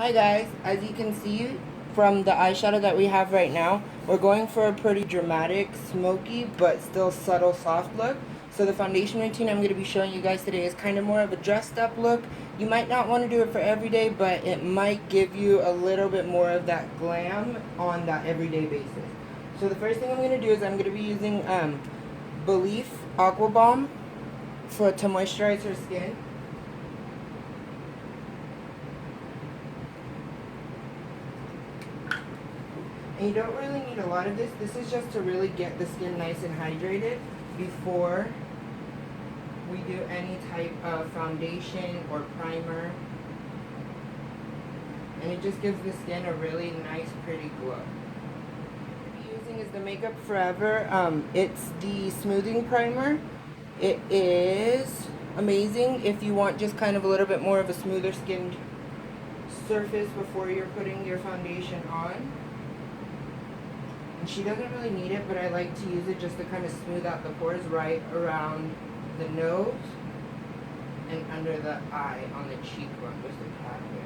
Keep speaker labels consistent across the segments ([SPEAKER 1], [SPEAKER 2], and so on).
[SPEAKER 1] Hi guys, as you can see from the eyeshadow that we have right now, we're going for a pretty dramatic, smoky, but still subtle soft look. So the foundation routine I'm going to be showing you guys today is kind of more of a dressed up look. You might not want to do it for every day, but it might give you a little bit more of that glam on that everyday basis. So the first thing I'm going to do is I'm going to be using Belif Aqua Balm to moisturize her skin. And you don't really need a lot of this. This is just to really get the skin nice and hydrated before we do any type of foundation or primer. And it just gives the skin a really nice, pretty glow. What I'm using is the Makeup Forever. It's the smoothing primer. It is amazing if you want just kind of a little bit more of a smoother skinned surface before you're putting your foundation on. She doesn't really need it, but I like to use it just to kind of smooth out the pores right around the nose and under the eye on the cheekbone, just a tad bit.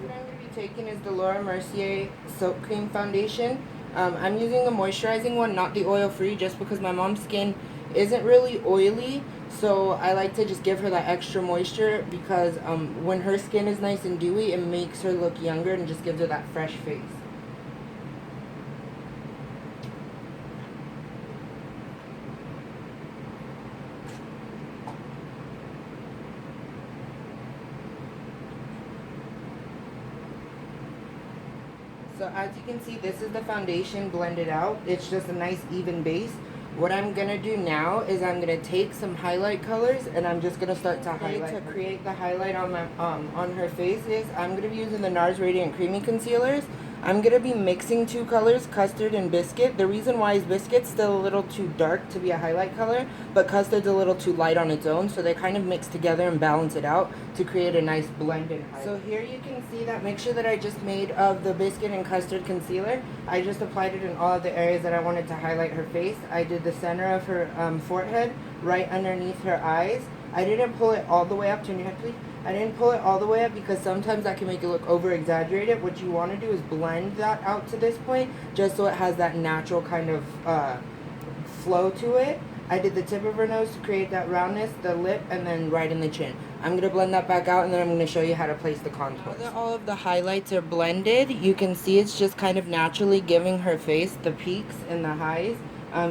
[SPEAKER 1] What I'm going to be taking is the Mercier Soap Cream Foundation. I'm using a moisturizing one, not the oil-free, just because my mom's skin isn't really oily. So I like to just give her that extra moisture because when her skin is nice and dewy, it makes her look younger and just gives her that fresh face. So as you can see, this is the foundation blended out. It's just a nice even base. What I'm going to do now is I'm going to take some highlight colors and I'm just going to start to highlight. To create the highlight on my on her face is I'm going to be using the Nars Radiant Creamy Concealers. I'm going to be mixing two colors, Custard and Biscuit. The reason why is Biscuit's still a little too dark to be a highlight color, but Custard's a little too light on its own, so they kind of mix together and balance it out to create a nice blended highlight. So here you can see that mixture that I just made of the Biscuit and Custard concealer. I just applied it in all of the areas that I wanted to highlight her face. I did the center of her forehead, right underneath her eyes. I didn't pull it all the way up. Turn your head, please. I didn't pull it all the way up because sometimes that can make it look over exaggerated. What you want to do is blend that out to this point just so it has that natural kind of flow to it. I did the tip of her nose to create that roundness, the lip, and then right in the chin. I'm going to blend that back out and then I'm going to show you how to place the contours. Now that all of the highlights are blended, you can see it's just kind of naturally giving her face the peaks and the highs.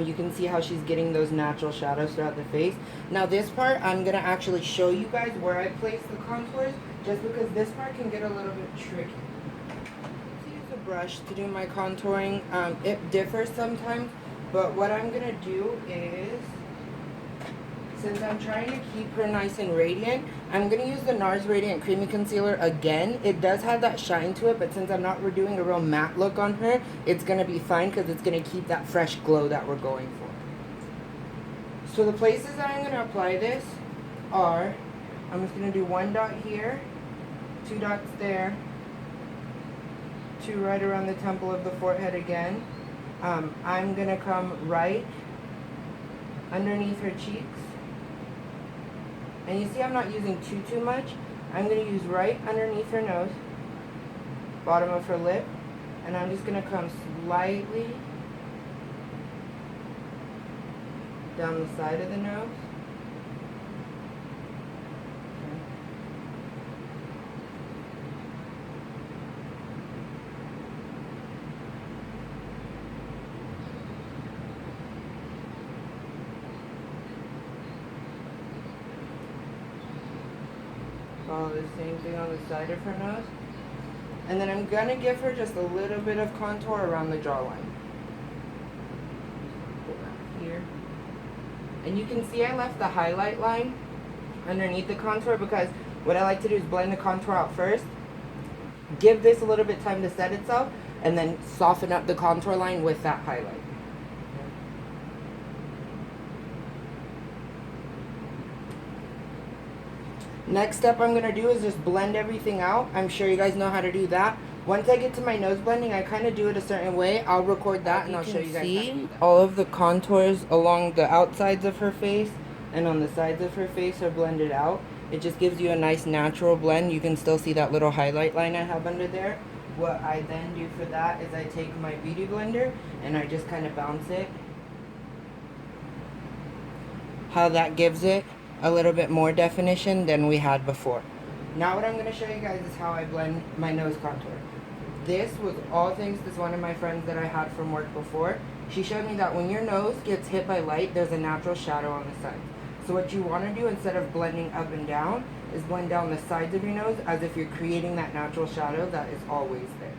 [SPEAKER 1] You can see how she's getting those natural shadows throughout the face. Now this part, I'm going to actually show you guys where I place the contours, just because this part can get a little bit tricky. To use a brush to do my contouring, it differs sometimes, but what I'm going to do is, since I'm trying to keep her nice and radiant, I'm going to use the Nars Radiant Creamy Concealer again. It does have that shine to it, but since I'm not doing a real matte look on her, it's going to be fine because it's going to keep that fresh glow that we're going for. So the places that I'm going to apply this are, I'm just going to do one dot here, two dots there, two right around the temple of the forehead again. I'm going to come right underneath her cheeks. And you see I'm not using too much. I'm going to use right underneath her nose, bottom of her lip, and I'm just going to come slightly down the side of the nose. Follow the same thing on the side of her nose. And then I'm going to give her just a little bit of contour around the jawline. Here. And you can see I left the highlight line underneath the contour because what I like to do is blend the contour out first, give this a little bit time to set itself, and then soften up the contour line with that highlight. Next step I'm going to do is just blend everything out. I'm sure you guys know how to do that. Once I get to my nose blending, I kind of do it a certain way. I'll record that and I'll show you guys how to do that. All of the contours along the outsides of her face and on the sides of her face are blended out. It just gives you a nice natural blend. You can still see that little highlight line I have under there. What I then do for that is I take my beauty blender and I just kind of bounce it. How that gives it a little bit more definition than we had before. Now what I'm going to show you guys is how I blend my nose contour. This was all thanks to one of my friends that I had from work before. She showed me that when your nose gets hit by light, there's a natural shadow on the sides. So what you want to do instead of blending up and down is blend down the sides of your nose as if you're creating that natural shadow that is always there.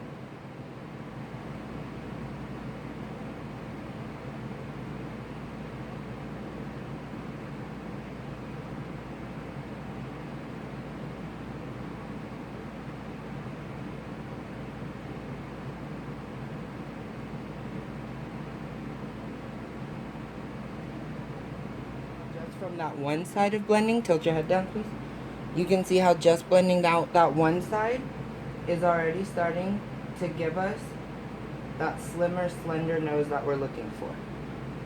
[SPEAKER 1] From that one side of blending, tilt your head down please. You can see how just blending out that one side is already starting to give us that slimmer, slender nose that we're looking for.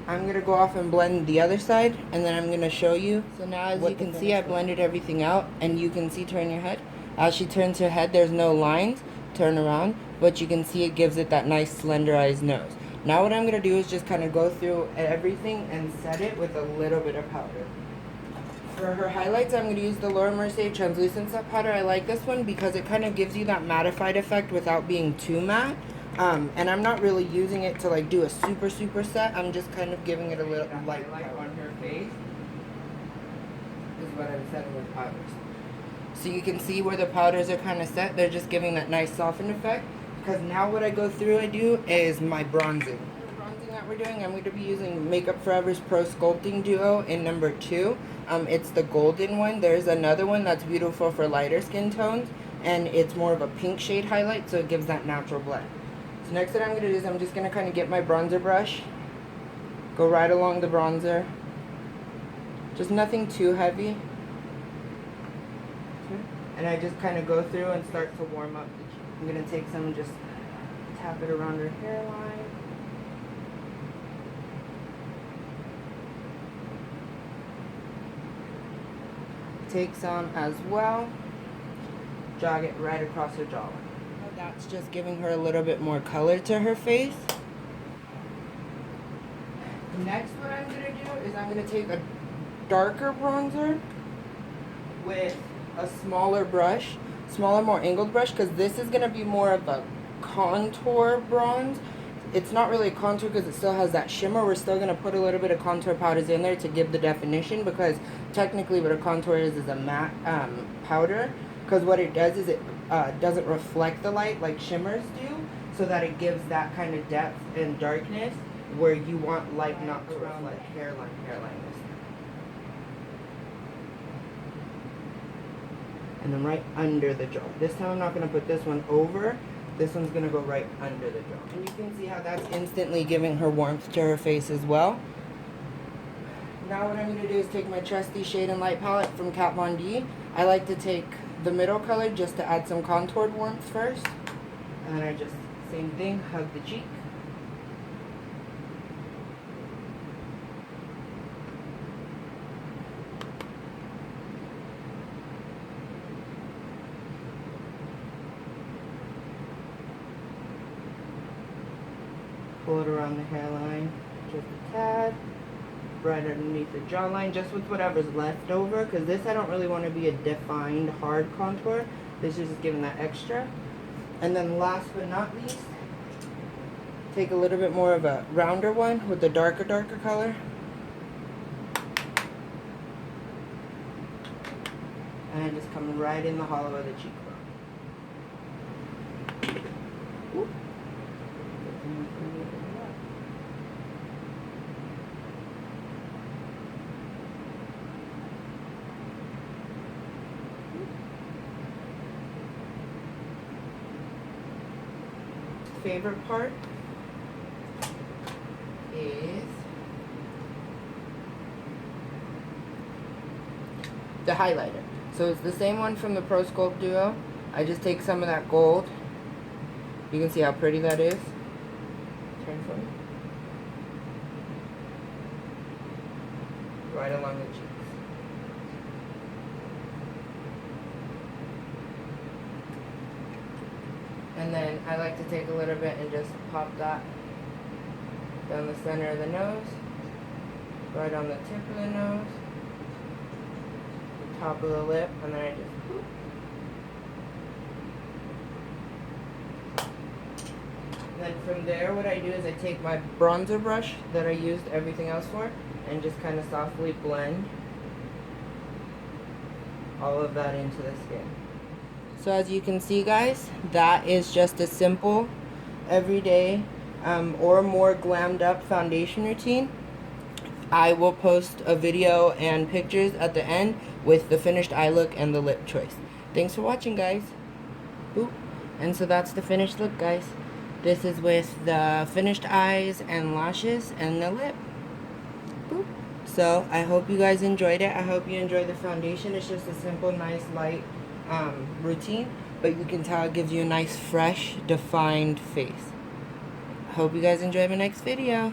[SPEAKER 1] I'm going to go off and blend the other side, and then I'm going to show you. So now as you can see, I blended everything out, and you can see, turn your head. As she turns her head, there's no lines, turn around, but you can see it gives it that nice slenderized nose. Now what I'm going to do is just kind of go through everything and set it with a little bit of powder. For her highlights, I'm going to use the Mercier Translucent Set Powder. I like this one because it kind of gives you that mattified effect without being too matte. And I'm not really using it to like do a super set. I'm just kind of giving it a little light on her face. This is what I'm setting with powders. So you can see where the powders are kind of set. They're just giving that nice softened effect. Because now what I go through I do is my bronzing. The bronzing that we're doing, I'm going to be using Makeup Forever's Pro-Sculpting Duo in number 2. It's the golden one. There's another one that's beautiful for lighter skin tones, and it's more of a pink shade highlight, so it gives that natural blend. So next what I'm going to do is I'm just going to kind of get my bronzer brush, go right along the bronzer, just nothing too heavy, and I just kind of go through and start to warm up the cheek. I'm going to take some and just tap it around her hairline. Take some as well, jog it right across her jawline. That's just giving her a little bit more color to her face. Next what I'm going to do is I'm going to take a darker bronzer with a smaller brush, more angled brush, because this is going to be more of a contour bronze. It's not really a contour because it still has that shimmer. We're still going to put a little bit of contour powders in there to give the definition, because technically what a contour is a matte powder, because what it does is it doesn't reflect the light like shimmers do, so that it gives that kind of depth and darkness where you want light not to reflect hairline. And then right under the jaw. This time I'm not going to put this one over. This one's going to go right under the jaw. And you can see how that's instantly giving her warmth to her face as well. Now what I'm going to do is take my trusty Shade and Light palette from Kat Von D. I like to take the middle color just to add some contoured warmth first. And then I just, same thing, hug the cheek. Pull it around the hairline, just a tad, right underneath the jawline, just with whatever's left over, because this I don't really want to be a defined hard contour. This is just giving that extra. And then last but not least, take a little bit more of a rounder one with the darker color. And I just come right in the hollow of the cheekbone. Ooh. Favorite part is the highlighter. So it's the same one from the Pro Sculpt Duo. I just take some of that gold. You can see how pretty that is. Turn for me. Right along the cheeks. And then I like to take a little bit and just pop that down the center of the nose, right on the tip of the nose, top of the lip, and then I just whoop. Then from there, what I do is I take my bronzer brush that I used everything else for and just kind of softly blend all of that into the skin. So as you can see, guys, that is just a simple, everyday, or more glammed up foundation routine. I will post a video and pictures at the end with the finished eye look and the lip choice. Thanks for watching, guys. Boop. And so that's the finished look, guys. This is with the finished eyes and lashes and the lip. Boop. So I hope you guys enjoyed it. I hope you enjoyed the foundation. It's just a simple, nice, light routine, but you can tell it gives you a nice, fresh, defined face. I hope you guys enjoy my next video.